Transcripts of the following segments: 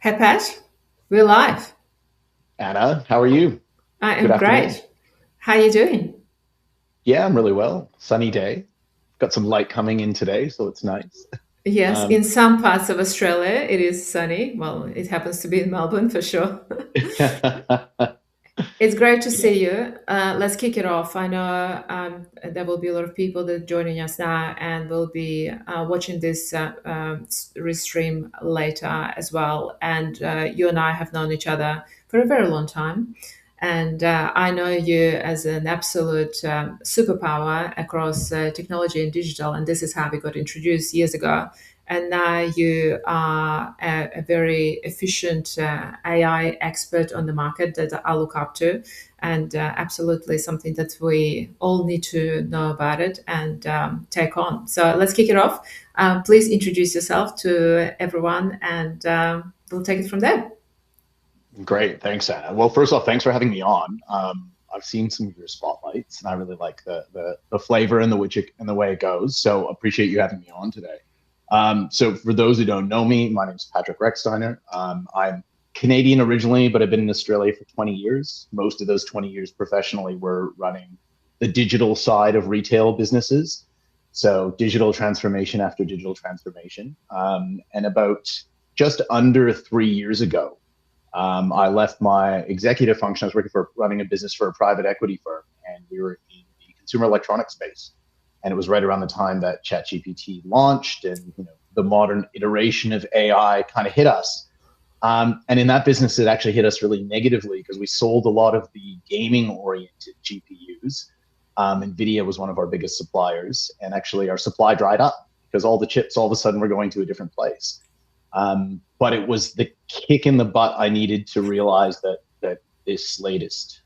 Hey Pat, we're live. Anna, how are you? I Good am afternoon. great. How you doing? Yeah, I'm really well. Sunny day. Got some light coming in today, so it's nice. Yes, in Um, some parts of Australia it is sunny. Well, it happens to be in Melbourne for sure. It's great to yeah, see you. Let's kick it off. I know there will be a lot of people that are joining us now and will be watching this restream later as well. And you and I have known each other for a very long time. And I know you as an absolute superpower across technology and digital. And this is how we got introduced years ago. And now you are a very efficient AI expert on the market that I look up to, and absolutely something that we all need to know about it and take on. So let's kick it off. Please introduce yourself to everyone, and we'll take it from there. great. Thanks, Anna. Well, first off, thanks for having me on. I've seen some of your spotlights, and I really like the flavor and and the way it goes. So appreciate you having me on today. So for those who don't know me, my name is Patrick Rechsteiner. I'm Canadian originally, but I've been in Australia for 20 years. Most of those 20 years professionally were running the digital side of retail businesses. So digital transformation after digital transformation. And about just under 3 years ago, I left my executive function. I was working for running a business for a private equity firm, and we were in the consumer electronics space. And it was right around the time that ChatGPT launched, and the modern iteration of AI kind of hit us. And in that business, it actually hit us really negatively because we sold a lot of the gaming-oriented GPUs. NVIDIA was one of our biggest suppliers, and actually our supply dried up because all the chips all of a sudden were going to a different place. But it was the kick in the butt I needed to realize that this latest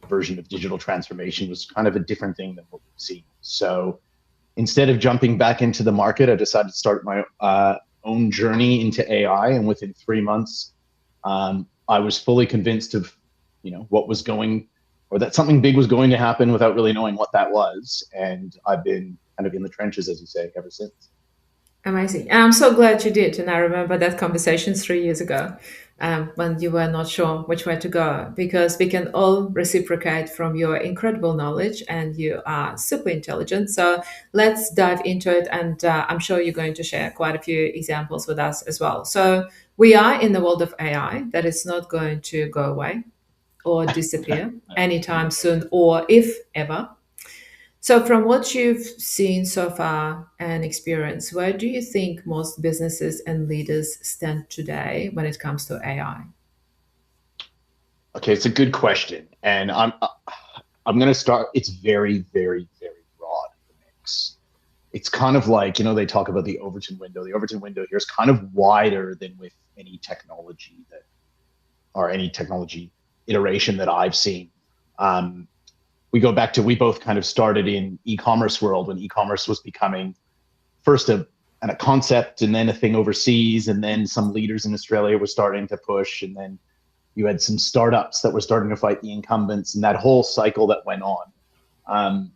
version of digital transformation was kind of a different thing than what we've seen. So instead of jumping back into the market, I decided to start my own journey into AI. And within 3 months, I was fully convinced of, what was going, or that something big was going to happen without really knowing what that was. And I've been kind of in the trenches, as you say, ever since. Amazing. And I'm so glad you did. And I remember that conversation 3 years ago when you were not sure which way to go, because we can all reciprocate from your incredible knowledge and you are super intelligent. So let's dive into it. And I'm sure you're going to share quite a few examples with us as well. So we are in the world of AI that is not going to go away or disappear anytime soon, or if ever. So, from what you've seen so far and experienced, where do you think most businesses and leaders stand today when it comes to AI? Okay, it's a good question, and I'm going to start. It's very, very, very broad. The mix. It's kind of like they talk about the Overton window. The Overton window here is kind of wider than with any technology that or any technology iteration that I've seen. Um, we go back to we both kind of started in e-commerce world when e-commerce was becoming first a concept and then a thing overseas, and then some leaders in Australia were starting to push, and then you had some startups that were starting to fight the incumbents, and that whole cycle that went on. Um,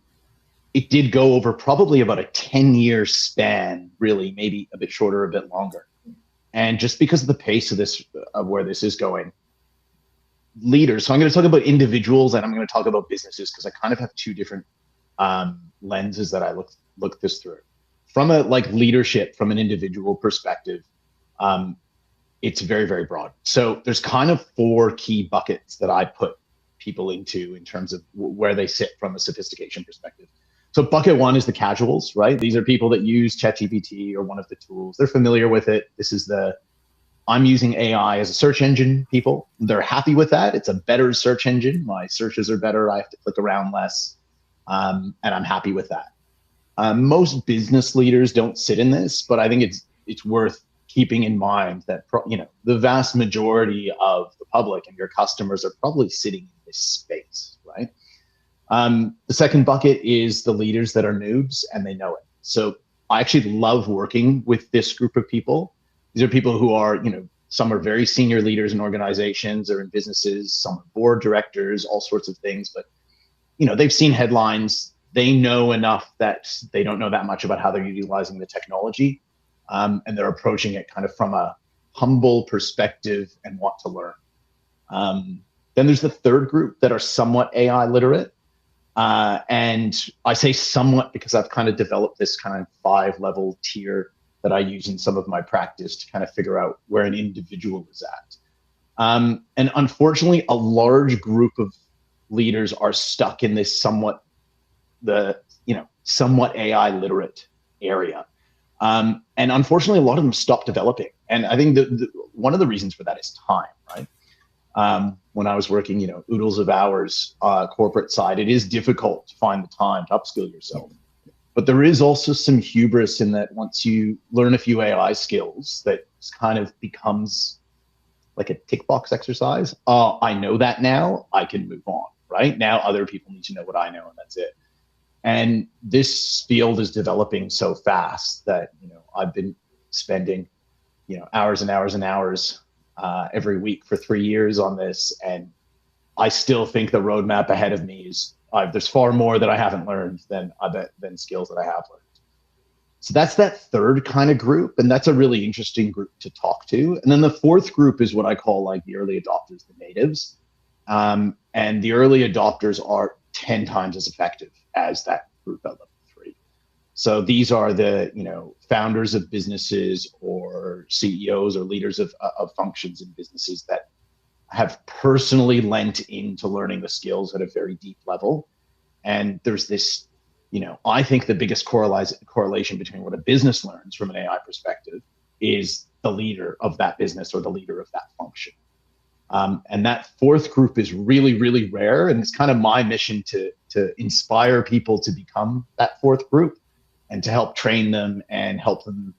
it did go over probably about a 10-year span, really, maybe a bit shorter, a bit longer. And just because of the pace of where this is going, leaders. So I'm going to talk about individuals and I'm going to talk about businesses because I kind of have two different lenses that I look this through. From a like leadership, from an individual perspective, um, it's very, very broad. So there's kind of four key buckets that I put people into in terms of where they sit from a sophistication perspective. So bucket one is the casuals, right? These are people that use ChatGPT or one of the tools. They're familiar with it. This is the I'm using AI as a search engine. People, they're happy with that. It's a better search engine. My searches are better. I have to click around less, and I'm happy with that. Most business leaders don't sit in this, but I think it's worth keeping in mind that the vast majority of the public and your customers are probably sitting in this space, right? The second bucket is the leaders that are noobs and they know it. So I actually love working with this group of people. These are people who are, some are very senior leaders in organizations or in businesses, some are board directors, all sorts of things, but they've seen headlines. They know enough that they don't know that much about how they're utilizing the technology, and they're approaching it kind of from a humble perspective and want to learn. Then there's the third group that are somewhat AI literate. And I say somewhat because I've kind of developed this kind of 5-level tier that I use in some of my practice to kind of figure out where an individual is at. And unfortunately, a large group of leaders are stuck in this somewhat AI literate area. And unfortunately, a lot of them stop developing. And I think one of the reasons for that is time, right? When I was working, oodles of hours, corporate side, it is difficult to find the time to upskill yourself. But there is also some hubris in that once you learn a few AI skills, that kind of becomes like a tick box exercise. Oh, I know that now, I can move on, right? Now other people need to know what I know, and that's it. And this field is developing so fast that, I've been spending, hours and hours and hours every week for 3 years on this. And I still think the roadmap ahead of me is there's far more that I haven't learned than skills that I have learned. So that's that third kind of group. And that's a really interesting group to talk to. And then the fourth group is what I call like the early adopters, the natives. And the early adopters are 10 times as effective as that group at level 3. So these are the, founders of businesses or CEOs or leaders of functions in businesses that have personally lent into learning the skills at a very deep level. And there's this, I think the biggest correlation between what a business learns from an AI perspective is the leader of that business or the leader of that function. And that fourth group is really, really rare. And it's kind of my mission to inspire people to become that fourth group and to help train them and help them,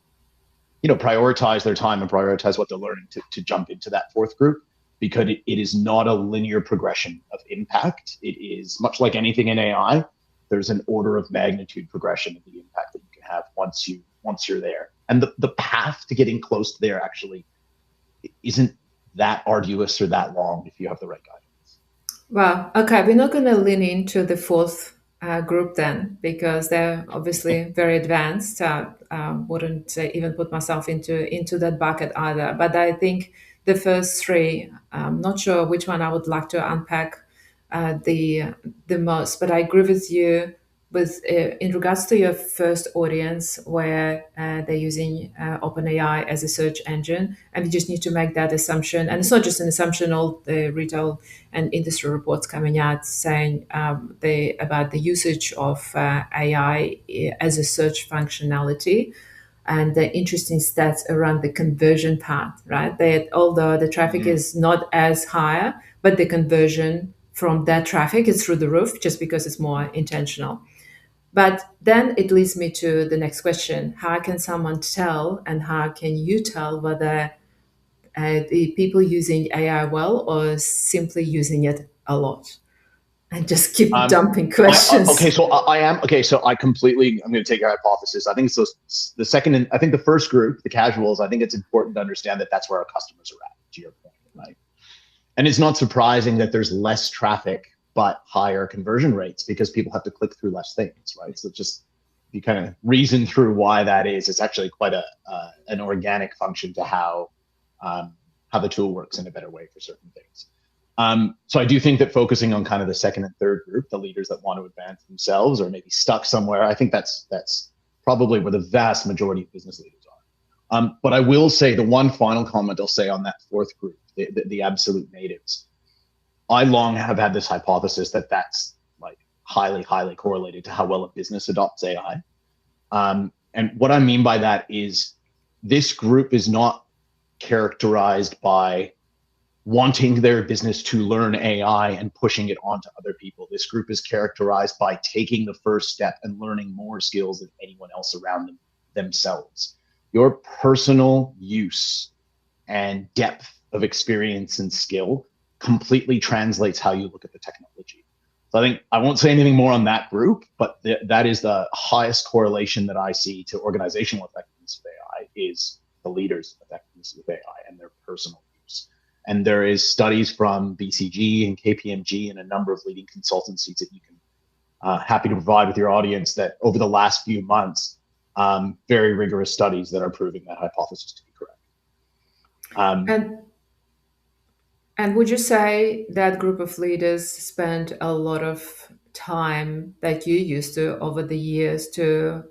prioritize their time and prioritize what they're learning to jump into that fourth group, because it is not a linear progression of impact. It is much like anything in AI. There's an order of magnitude progression of the impact that you can have once you're there. And the path to getting close to there actually isn't that arduous or that long if you have the right guidance. Well, okay, we're not going to lean into the fourth group then, because they're obviously very advanced. Wouldn't even put myself into that bucket either. But I think the first three, I'm not sure which one I would like to unpack the most. But I agree with you with in regards to your first audience, where they're using OpenAI as a search engine, and you just need to make that assumption. And it's not just an assumption; all the retail and industry reports coming out saying about the usage of AI as a search functionality, and the interesting stats around the conversion part, right? That although the traffic is not as higher, but the conversion from that traffic is through the roof just because it's more intentional. But then it leads me to the next question. How can someone tell, and how can you tell whether the people using AI well or simply using it a lot? And just keep dumping Okay, questions. so I am okay. So I'm going to take your hypothesis. I think so. The second, and I think the first group, the casuals, I think it's important to understand that that's where our customers are at. To your point, right? And it's not surprising that there's less traffic but higher conversion rates because people have to click through less things, right? So just if you kind of reason through why that is, it's actually quite an organic function to how the tool works in a better way for certain things. So I do think that focusing on kind of the second and third group, the leaders that want to advance themselves or maybe stuck somewhere, I think that's probably where the vast majority of business leaders are. But I will say the one final comment I'll say on that fourth group, the absolute natives. I long have had this hypothesis that that's like highly, highly correlated to how well a business adopts AI. And what I mean by that is this group is not characterized by wanting their business to learn AI and pushing it onto other people. This group is characterized by taking the first step and learning more skills than anyone else around themselves. Your personal use and depth of experience and skill completely translates how you look at the technology. So I think I won't say anything more on that group, but that is the highest correlation that I see to organizational effectiveness of AI is the leaders' effectiveness of AI and their personal use. And there is studies from BCG and KPMG and a number of leading consultancies that you can happy to provide with your audience that over the last few months, very rigorous studies that are proving that hypothesis to be correct. Um, And and would you say that group of leaders spent a lot of time that you used to over the years to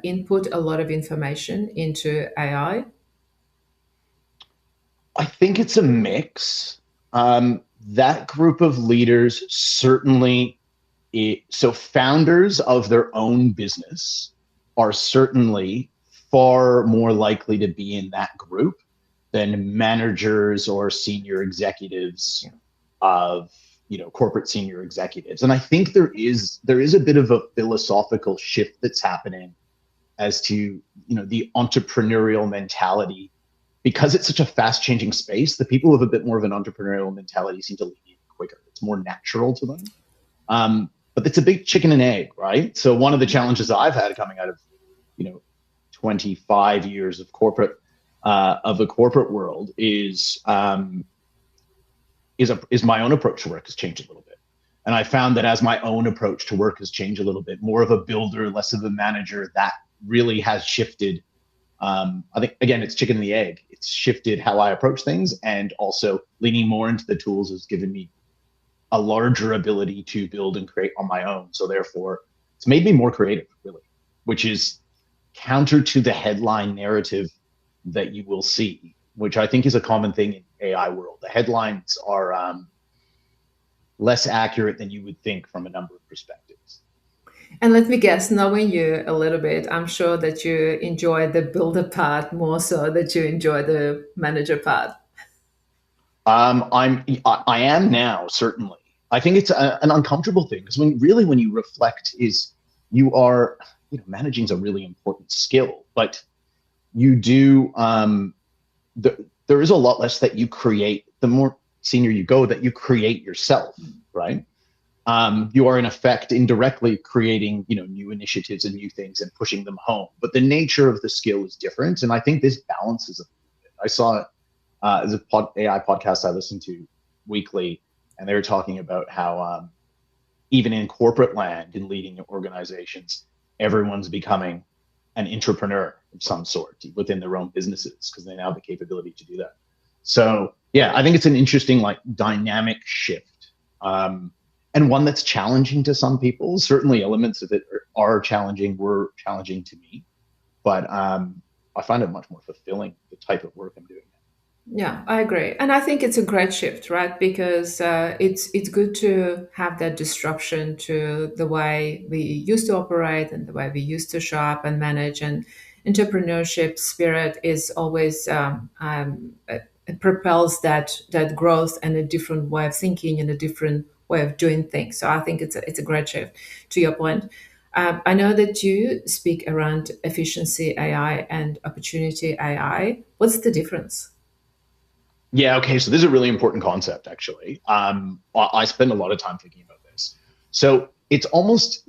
input a lot of information into AI? I think it's a mix. That group of leaders certainly, so founders of their own business are certainly far more likely to be in that group than managers or senior executives of corporate senior executives. And I think there is a bit of a philosophical shift that's happening as to the entrepreneurial mentality, because it's such a fast changing space. The people with a bit more of an entrepreneurial mentality seem to lean in quicker. It's more natural to them. But it's a big chicken and egg, right? So one of the challenges I've had coming out of, you know 25 years of the corporate world is my own approach to work has changed a little bit. And I found that as my own approach to work has changed a little bit, more of a builder, less of a manager, that really has shifted. I think, again, it's chicken and the egg. It's shifted how I approach things, and also leaning more into the tools has given me a larger ability to build and create on my own. So therefore, it's made me more creative, really, which is counter to the headline narrative that you will see, which I think is a common thing in AI world. The headlines are less accurate than you would think from a number of perspectives. And let me guess, knowing you a little bit, I'm sure that you enjoy the builder part more so that you enjoy the manager part. I am now, certainly. I think it's an uncomfortable thing, because when you reflect, is you are managing is a really important skill, but you do there is a lot less that you create. The more senior you go, that you create yourself, right? You are in effect indirectly creating new initiatives and new things and pushing them home, but the nature of the skill is different, and I think this balances a bit. I saw there's a AI podcast I listen to weekly, and they were talking about how even in corporate land, in leading organizations, everyone's becoming an entrepreneur of some sort within their own businesses, because they now have the capability to do that. So yeah, I think it's an interesting, like, dynamic shift, and one that's challenging to some people. Certainly, elements of it are challenging. Were challenging to me, but I find it much more fulfilling, the type of work I'm doing. Yeah, I agree, and I think it's a great shift, right? Because it's good to have that disruption to the way we used to operate and the way we used to show up and manage. And entrepreneurship spirit is always it propels that growth and a different way of thinking and a different way of doing things. So I think it's a great shift. To your point, I know that you speak around efficiency AI and opportunity AI. What's the difference? Yeah, okay. So this is a really important concept, actually. I spend a lot of time thinking about this. So it's almost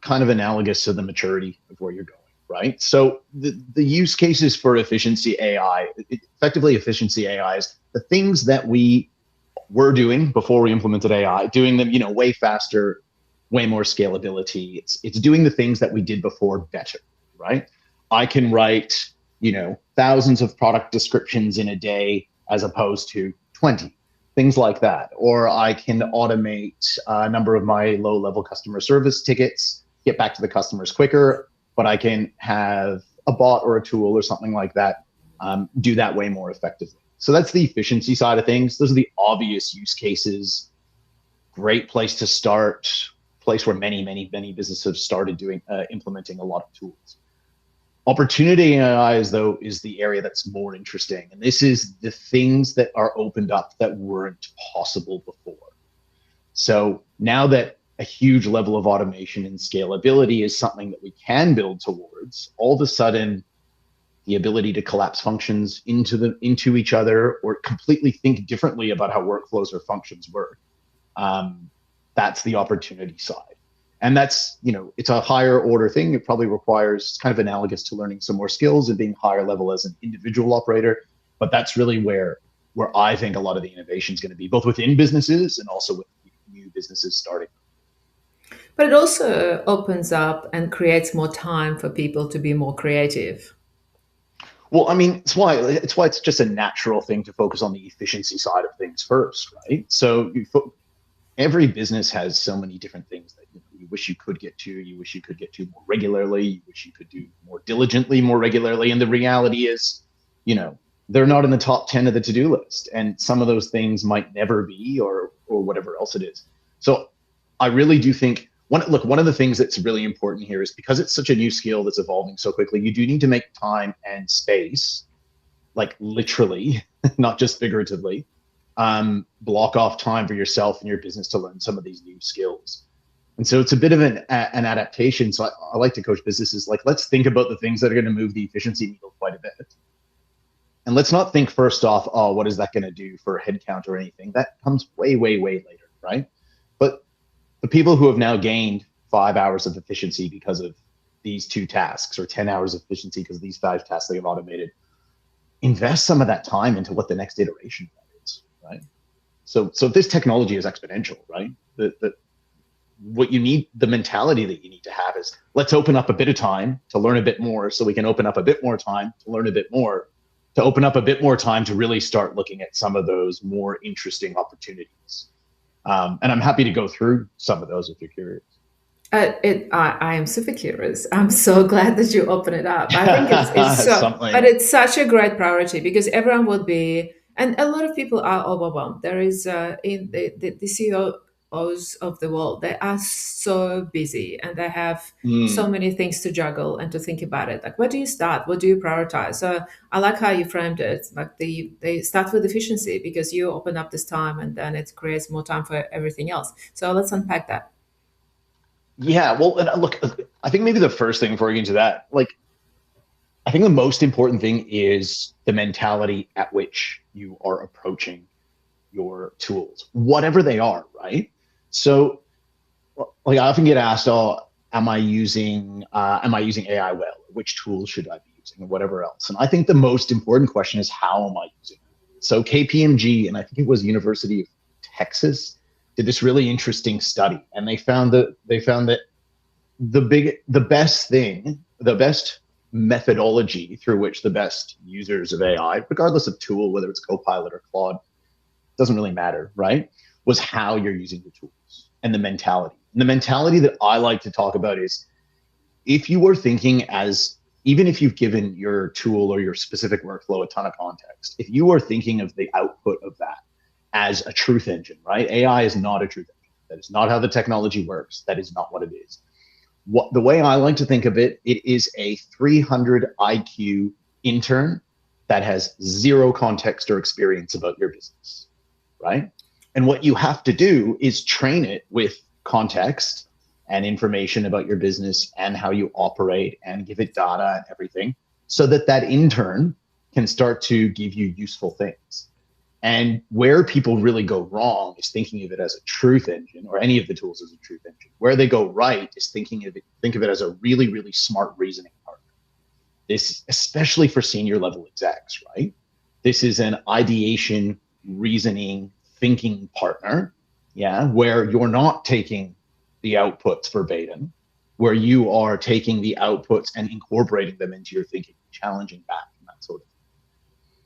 kind of analogous to the maturity of where you're going, right? So the use cases for efficiency AI, effectively efficiency AI, is the things that we were doing before we implemented AI, doing them, way faster, way more scalability. It's doing the things that we did before better, right? I can write, thousands of product descriptions in a day as opposed to 20, things like that. Or I can automate a number of my low level customer service tickets, get back to the customers quicker, but I can have a bot or a tool or something like that do that way more effectively. So that's the efficiency side of things. Those are the obvious use cases. Great place to start. Place where many businesses have started doing implementing a lot of tools. Opportunity AI is the area that's more interesting, and this is the things that are opened up that weren't possible before. So now that a huge level of automation and scalability is something that we can build towards, all of a sudden the ability to collapse functions into each other, or completely think differently about how workflows or functions work. That's the opportunity side. And that's, it's a higher order thing. It probably requires, kind of analogous to learning some more skills and being higher level as an individual operator. But that's really where I think a lot of the innovation is going to be, both within businesses and also with new businesses starting. But it also opens up and creates more time for people to be more creative. Well, I mean, it's why it's just a natural thing to focus on the efficiency side of things first, right? So every business has so many different things that you wish you could get to, you wish you could get to more regularly, you wish you could do more diligently, more regularly, and the reality is, you know, they're not in the top 10 of the to-do list, and some of those things might never be, or whatever else it is. So I really do think one of the things that's really important here is because it's such a new skill that's evolving so quickly, you do need to make time and space, like literally, not just figuratively, block off time for yourself and your business to learn some of these new skills. And so it's a bit of an adaptation. So I like to coach businesses like, let's think about the things that are going to move the efficiency needle quite a bit. And let's not think first off, oh, what is that going to do for headcount or anything? That comes way, way, way later, right? But the people who have now gained 5 hours of efficiency because of these two tasks, or 10 hours of efficiency because of these 5 tasks they have automated, invest some of that time into what the next iteration is, right? So this technology is exponential, right? What you need, the mentality that you need to have is, let's open up a bit of time to learn a bit more, so we can open up a bit more time to learn a bit more, to open up a bit more time to really start looking at some of those more interesting opportunities. And I'm happy to go through some of those if you're curious. I am super curious. I'm so glad that you open it up. I think it's so, but Something. it's such a great priority because everyone would be, and a lot of people are overwhelmed. There is in the CEOs of the world, they are so busy and they have so Mm. many things to juggle and to think about it. Like, where do you start? What do you prioritize? So I like how you framed it. Like they start with efficiency because you open up this time and then it creates more time for everything else. So let's unpack that. Yeah, well, and look, I think maybe the first thing before we get into that, like, I think the most important thing is the mentality at which you are approaching your tools, whatever they are, right? So, like, I often get asked, "Oh, am I using AI well? Which tools should I be using, or whatever else?" And I think the most important question is, how am I using it? So KPMG, and I think it was University of Texas, did this really interesting study, and they found that the best methodology through which the best users of AI, regardless of tool, whether it's Copilot or Claude, doesn't really matter, right? Was how you're using the tools and the mentality. And the mentality that I like to talk about is, if you were thinking as, even if you've given your tool or your specific workflow a ton of context, if you are thinking of the output of that as a truth engine, right? AI is not a truth engine. That is not how the technology works. That is not what it is. What the way I like to think of it, it is a 300 IQ intern that has zero context or experience about your business, right? And what you have to do is train it with context and information about your business and how you operate, and give it data and everything, so that that intern can start to give you useful things. And where people really go wrong is thinking of it as a truth engine, or any of the tools as a truth engine. Where they go right is think of it as a really, really smart reasoning partner. This, especially for senior level execs, right? This is an ideation, reasoning, thinking partner, yeah, where you're not taking the outputs verbatim, where you are taking the outputs and incorporating them into your thinking, challenging back, and that sort of thing.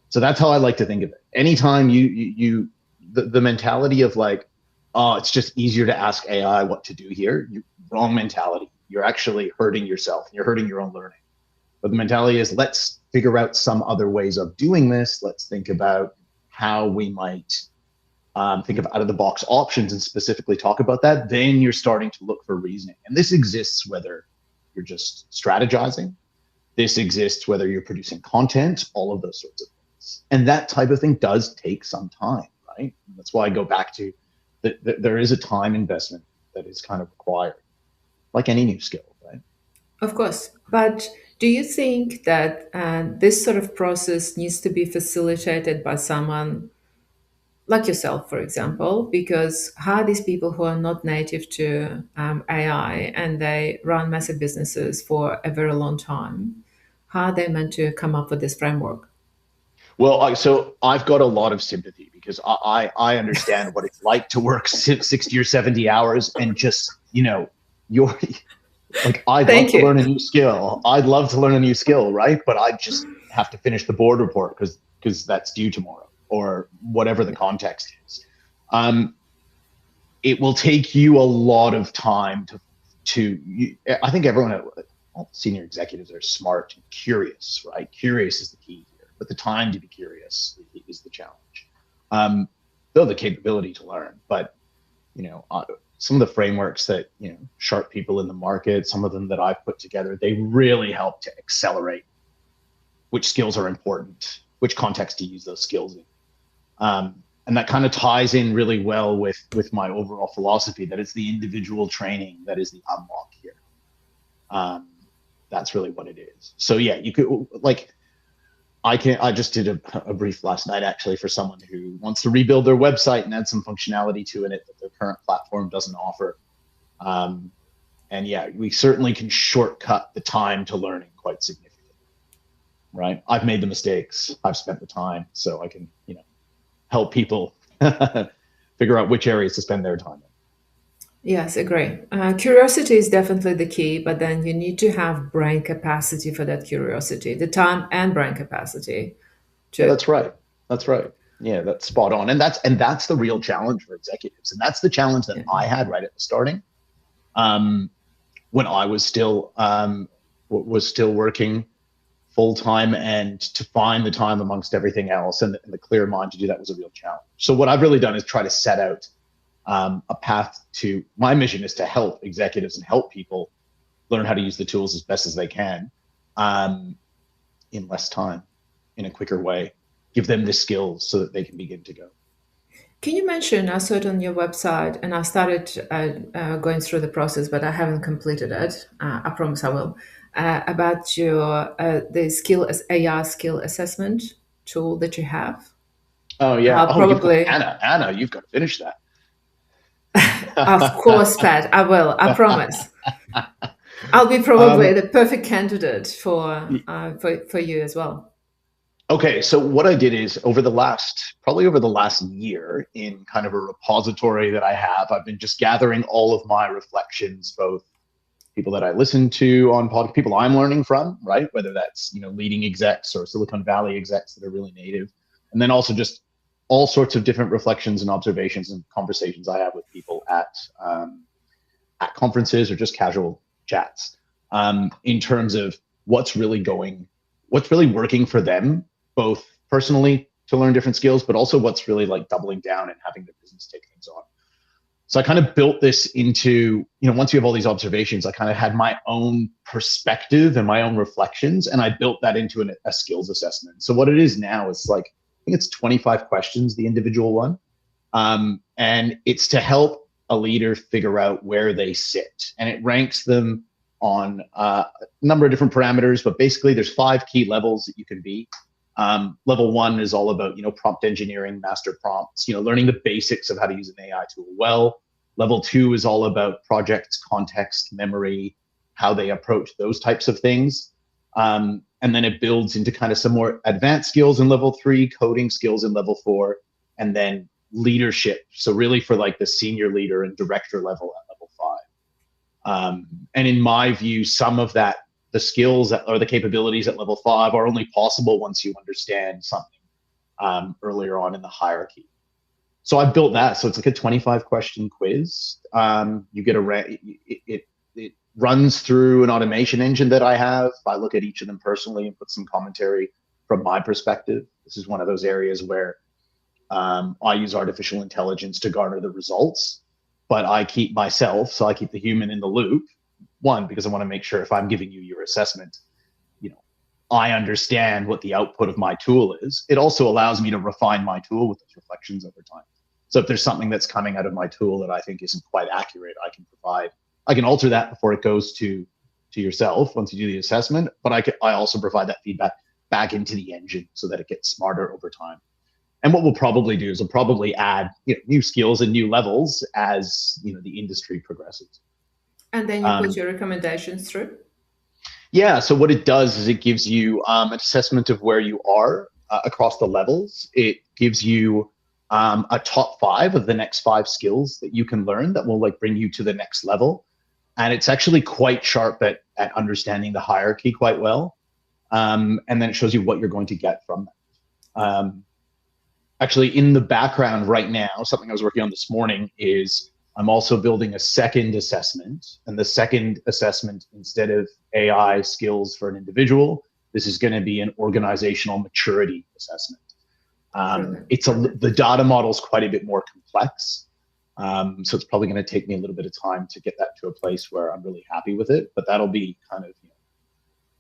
So that's how I like to think of it. Anytime the mentality of like, oh, it's just easier to ask AI what to do here. Wrong mentality. You're actually hurting yourself. You're hurting your own learning. But the mentality is, let's figure out some other ways of doing this. Let's think about how we might think of out of the box options and specifically talk about that. Then you're starting to look for reasoning. And this exists whether you're just strategizing. This exists whether you're producing content, all of those sorts of things. And that type of thing does take some time, right? And that's why I go back to that there is a time investment that is kind of required, like any new skill, right? Of course. But do you think that this sort of process needs to be facilitated by someone like yourself, for example? Because how are these people who are not native to AI and they run massive businesses for a very long time, how are they meant to come up with this framework? Well, so I've got a lot of sympathy because I understand what it's like to work 60 or 70 hours and just, you're Like, I'd love Thank to you. learn a new skill. I'd love to learn a new skill, right? But I just have to finish the board report because that's due tomorrow, or whatever the context is. Um, it will take you a lot of time I think everyone, all senior executives are smart and curious, right? Curious is the key here, but the time to be curious is the challenge. Though the capability to learn, but some of the frameworks that sharp people in the market, some of them that I've put together, they really help to accelerate which skills are important, which context to use those skills in. And that kind of ties in really well with my overall philosophy that it's the individual training that is the unlock here. Um, that's really what it is. So yeah, you could like I just did a brief last night actually for someone who wants to rebuild their website and add some functionality to it that their current platform doesn't offer. Um, and yeah, we certainly can shortcut the time to learning quite significantly, right? I've made the mistakes, I've spent the time, so I can help people figure out which areas to spend their time in. Yes, agree. Curiosity is definitely the key, but then you need to have brain capacity for that curiosity, the time and brain capacity Yeah, to. that's right. That's right. Yeah, that's spot on. And that's the real challenge for executives. And that's the challenge that Yeah. I had right at the starting. Um, when I was still working full time, and to find the time amongst everything else and the clear mind to do that was a real challenge. So what I've really done is try to set out a path to my mission is to help executives and help people learn how to use the tools as best as they can, um, in less time, in a quicker way, give them the skills so that they can begin to go. Can you mention? I saw it on your website, and I started going through the process, but I haven't completed it. I promise I will. About your the skill as AI skill assessment tool that you have. Oh yeah. I'll Oh, you've got probably, Anna, you've got to finish of course, that. Pat. I will. I promise. I'll be um, probably the perfect candidate for you as well. okay, so what I did is probably over the last year, in kind of a repository that I have, I've been just gathering all of my reflections, both people that I listen to on podcast, people I'm learning from, right? Whether that's leading execs or Silicon Valley execs that are really native, and then also just all sorts of different reflections and observations and conversations I have with people at conferences or just casual chats, in terms of what's really working for them, both personally to learn different skills, but also what's really like doubling down and having the business take things on. So I kind of built this into, once you have all these observations, I kind of had my own perspective and my own reflections, and I built that into a skills assessment. So what it is now is like, I think it's 25 questions, the individual one. And it's to help a leader figure out where they sit. And it ranks them on a number of different parameters, but basically there's 5 key levels that you can be. Level 1 is all about, prompt engineering, master prompts, learning the basics of how to use an AI tool well. Level 2 is all about projects, context, memory, how they approach those types of things. And then it builds into kind of some more advanced skills in level 3, coding skills in level 4, and then leadership. So really for like the senior leader and director level at level 5. And in my view, some of that, the skills or the capabilities at level 5 are only possible once you understand something earlier on in the hierarchy. So I built that. So it's like a 25 question quiz. You get it runs through an automation engine that I have. I look at each of them personally and put some commentary from my perspective. This is one of those areas where I use artificial intelligence to garner the results, but I keep the human in the loop. One, because I want to make sure if I'm giving you your assessment, I understand what the output of my tool is. It also allows me to refine my tool with those reflections over time. So if there's something that's coming out of my tool that I think isn't quite accurate, I can alter that before it goes to yourself once you do the assessment. But I also provide that feedback back into the engine so that it gets smarter over time. And what we'll probably do is we'll probably add new skills and new levels as the industry progresses. And then you put Um, your recommendations through. yeah. So what it does is it gives you an assessment of where you are across the levels. It gives you a top 5 of the next 5 skills that you can learn that will like bring you to the next level. and it's actually quite sharp at understanding the hierarchy quite well. And then it shows you what you're going to get from that. Actually, in the background right now, something I was working on this morning is I'm also building a second assessment. And the second assessment, instead of AI skills for an individual, this is going to be an organizational maturity assessment. Brilliant. The data model is quite a bit more complex. So it's probably going to take me a little bit of time to get that to a place where I'm really happy with it. But that'll be kind of,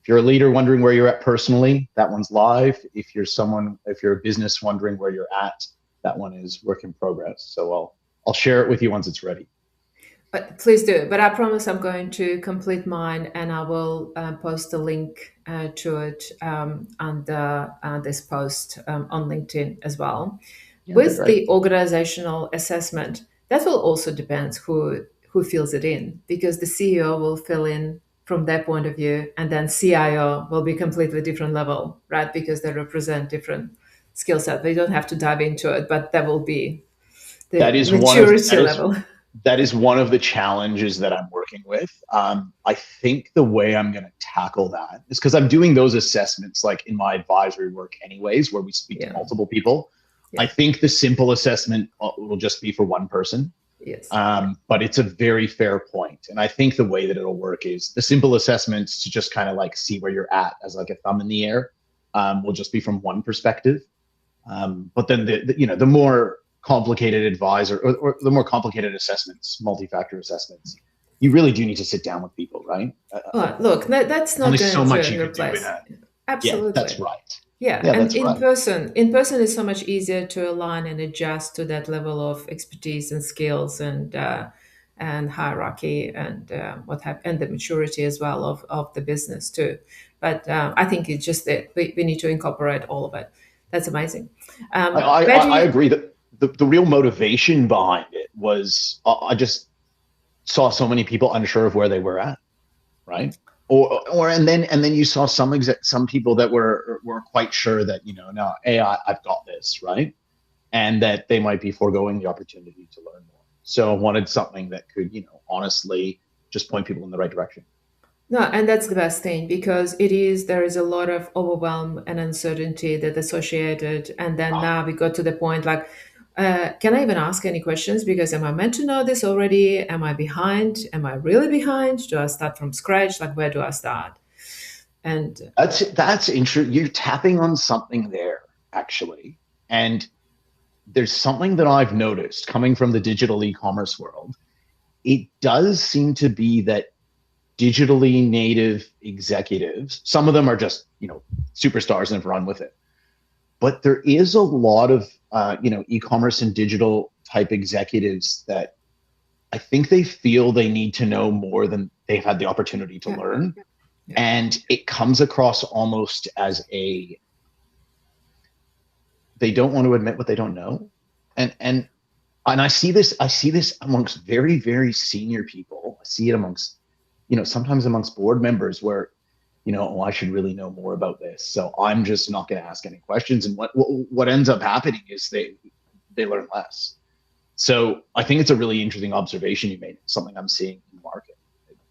if you're a leader wondering where you're at personally, that one's live. If you're a business wondering where you're at, that one is work in progress. So I'll share it with you once it's ready. But please do. But I promise I'm going to complete mine, and I will post a link to it under this post on LinkedIn as well. Yeah, that'd be With great. the organizational assessment, that will also depend who fills it in, because the CEO will fill in from their point of view, and then CIO will be completely different level, right? Because they represent different skill set. They don't have to dive into it, but that will be That the is one of maturity level. that is one of the challenges that I'm working with. I think the way I'm going to tackle that is because I'm doing those assessments like in my advisory work anyways, where we speak to Yeah. multiple people. Yeah. I think the simple assessment will just be for one person. Yes. But it's a very fair point. And I think the way that it'll work is the simple assessments to just kind of like see where you're at as like a thumb in the air will just be from one perspective. But then the more complicated advisor or the more complicated assessments, multi-factor assessments, you really do need to sit down with people, right? Look, that's not Only going so much to you could do in replace. a. Yeah, Absolutely. that's right. Yeah, Yeah, and that's right. in person is so much easier to align and adjust to that level of expertise and skills and hierarchy and and the maturity as well of the business too. But I think it's just that we need to incorporate all of it. That's amazing. Where do I you? agree that the real motivation behind it was I just saw so many people unsure of where they were at, right? And then you saw some people that were quite sure that no AI I've got this, right, and that they might be foregoing the opportunity to learn more. So I wanted something that could honestly just point people in the right direction. No, and that's the best thing, because there is a lot of overwhelm and uncertainty that associated, and then now we got to the point like, can I even ask any questions? Because am I meant to know this already? Am I behind? Am I really behind? Do I start from scratch? Like, where do I start? And That's interesting. You're tapping on something there actually, and there's something that I've noticed coming from the digital e-commerce world. It does seem to be that digitally native executives, some of them are just superstars and have run with it, but there is a lot of e-commerce and digital type executives that I think they feel they need to know more than they've had the opportunity to learn. yeah. And it comes across almost as they don't want to admit what they don't know. And I see this amongst very, very senior people. I see it amongst, sometimes amongst board members where, I should really know more about this. So I'm just not going to ask any questions. And what ends up happening is they learn less. So I think it's a really interesting observation you made, something I'm seeing in the market.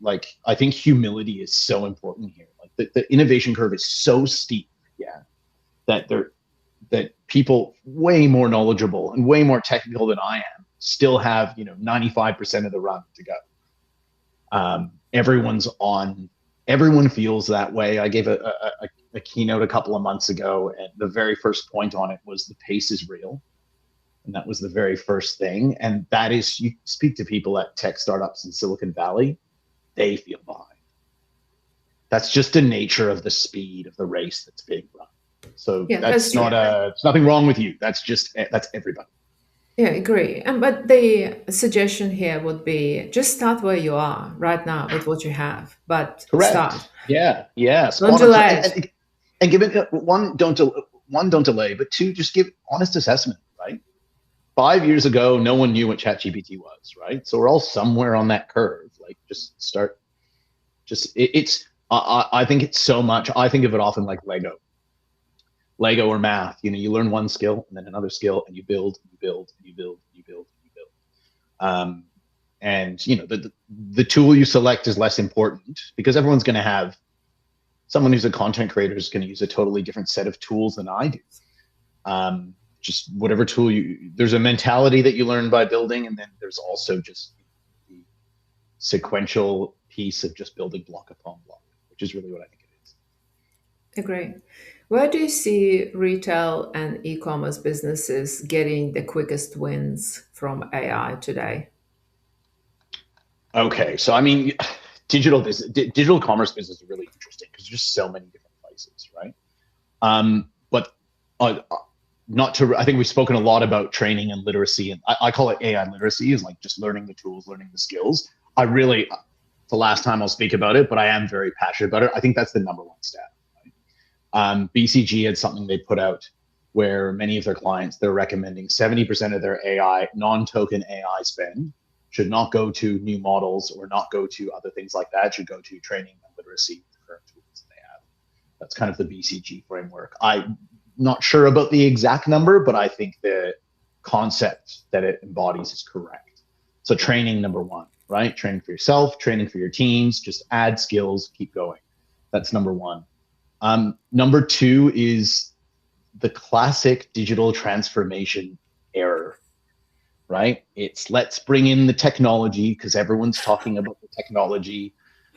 Like, I think humility is so important here. Like the innovation curve is so steep, yeah, that people way more knowledgeable and way more technical than I am still have 95% of the run to go. Everyone feels that way. I gave a keynote a couple of months ago, and the very first point on it was the pace is real. And that was the very first thing. And that is, you speak to people at tech startups in Silicon Valley, they feel behind. That's just the nature of the speed of the race that's being run. So Yeah, that's not it's nothing wrong with you. That's everybody. Yeah, I agree. But the suggestion here would be just start where you are right now with what you have, but start. Correct. Yeah. Don't Spot on. delay it. And give it one, don't delay, but two, just give honest assessment, right? 5 years ago, no one knew what ChatGPT was, right? So we're all somewhere on that curve. Like, just start. I think it's so much. I think of it often like Lego or math. You learn one skill and then another skill, and you build, and you build, and you build, and you build, and you build. And the tool you select is less important because everyone's going to have someone who's a content creator is going to use a totally different set of tools than I do. Just whatever tool there's a mentality that you learn by building, and then there's also just the sequential piece of just building block upon block, which is really what I think it is. Agree. Where do you see retail and e-commerce businesses getting the quickest wins from AI today? Okay, so I mean, digital commerce business is really interesting because there's just so many different places, right? But not to, I think we've spoken a lot about training and literacy, and I call it AI literacy, is like just learning the tools, learning the skills. I really, the last time I'll speak about it, but I am very passionate about it. I think that's the number one stat. Right? BCG had something they put out where many of their clients, they're recommending 70% of their AI, non-token AI spend should not go to new models or not go to other things like that. It should go to training and literacy with the current tools they have. That's kind of the BCG framework. I'm not sure about the exact number, but I think the concept that it embodies is correct. So training, number one, right? Training for yourself, training for your teams, just add skills, keep going. That's number one. Number two is the classic digital transformation error, right? It's let's bring in the technology because everyone's talking about the technology,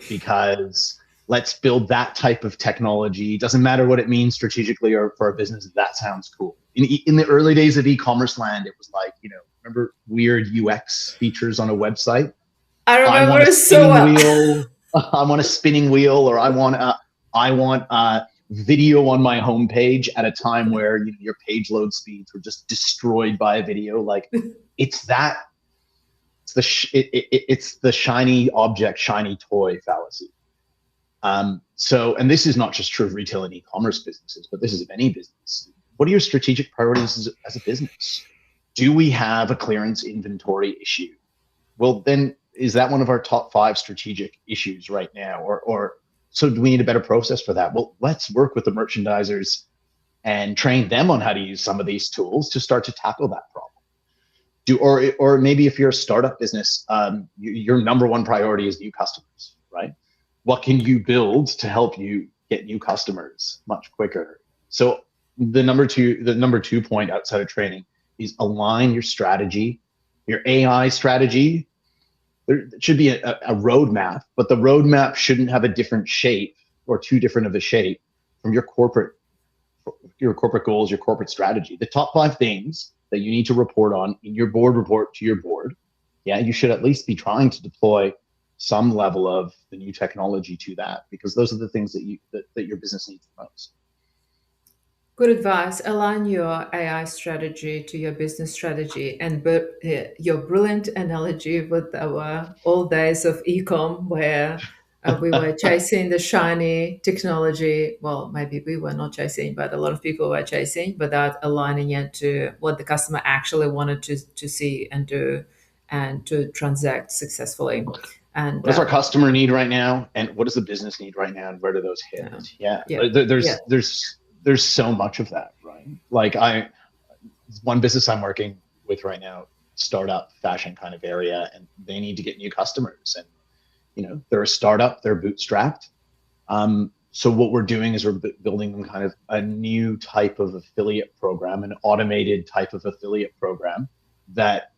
because let's build that type of technology. Doesn't matter what it means strategically or for a business. That sounds cool. In the early days of e-commerce land, it was like, remember weird UX features on a website? I I remember want a it so spinning well. wheel. I want a spinning wheel, or I want video on my homepage at a time where your page load speeds were just destroyed by a video. Like it's the shiny object, shiny toy fallacy. And this is not just true of retail and e-commerce businesses, but this is of any business. What are your strategic priorities as a business? Do we have a clearance inventory issue? Well, then is that one of our top 5 strategic issues right now? Or so do we need a better process for that? Well, let's work with the merchandisers and train them on how to use some of these tools to start to tackle that problem. Or maybe if you're a startup business, your number one priority is new customers, right? What can you build to help you get new customers much quicker? So the number two point outside of training is align your strategy, your AI strategy. There should be a roadmap, but the roadmap shouldn't have a different shape or too different of a shape from your corporate goals, your corporate strategy. The top 5 things that you need to report on in your board report to your board. Yeah, you should at least be trying to deploy some level of the new technology to that, because those are the things that your business needs the most. Good advice. Align your AI strategy to your business strategy, and your brilliant analogy with our old days of ecom, where we were chasing the shiny technology. Well, maybe we were not chasing, but a lot of people were chasing without aligning it to what the customer actually wanted to see and do, and to transact successfully. And what does our customer need right now, and what does the business need right now, and where do those hit? There's so much of that, right? Like one business I'm working with right now, startup fashion kind of area, and they need to get new customers, and they're a startup, they're bootstrapped. So what we're doing is we're building them kind of a new type of affiliate program, an automated type of affiliate program that,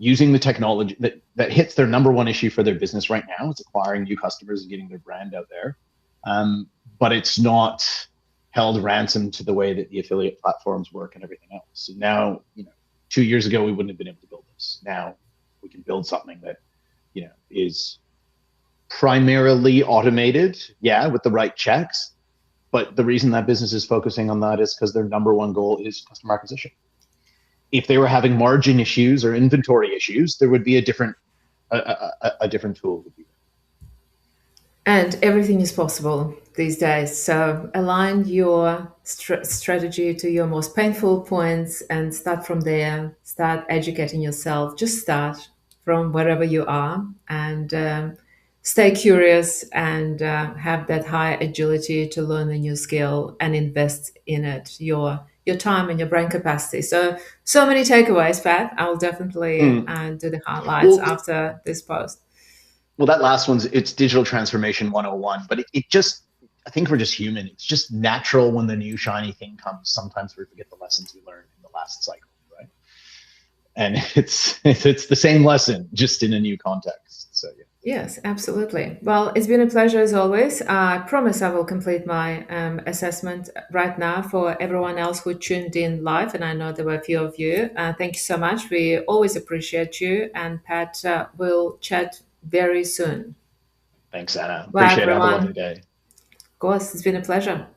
using the technology that hits their number one issue for their business right now, it's acquiring new customers and getting their brand out there. But it's not held ransom to the way that the affiliate platforms work and everything else. So now, 2 years ago, we wouldn't have been able to build this. Now we can build something that, is primarily automated, with the right checks. But the reason that business is focusing on that is because their number one goal is customer acquisition. If they were having margin issues or inventory issues, there would be a different tool. And everything is possible these days. So align your strategy to your most painful points and start from there. Start educating yourself. Just start from wherever you are, and stay curious, and have that high agility to learn a new skill and invest in it, your time and your brain capacity. So many takeaways, Pat. I'll definitely do the highlights after this post. Well, that last one's it's digital transformation 101, but it just I think we're just human. It's just natural when the new shiny thing comes. Sometimes we forget the lessons we learned in the last cycle, right? And it's the same lesson, just in a new context. So yeah. Yes, absolutely. Well, it's been a pleasure as always. I promise I will complete my assessment right now for everyone else who tuned in live, and I know there were a few of you. Thank you so much. We always appreciate you, and Pat will chat very soon. Thanks, Anna. Bye, Appreciate it. Have a lovely everyone. day. Of course, it's been a pleasure.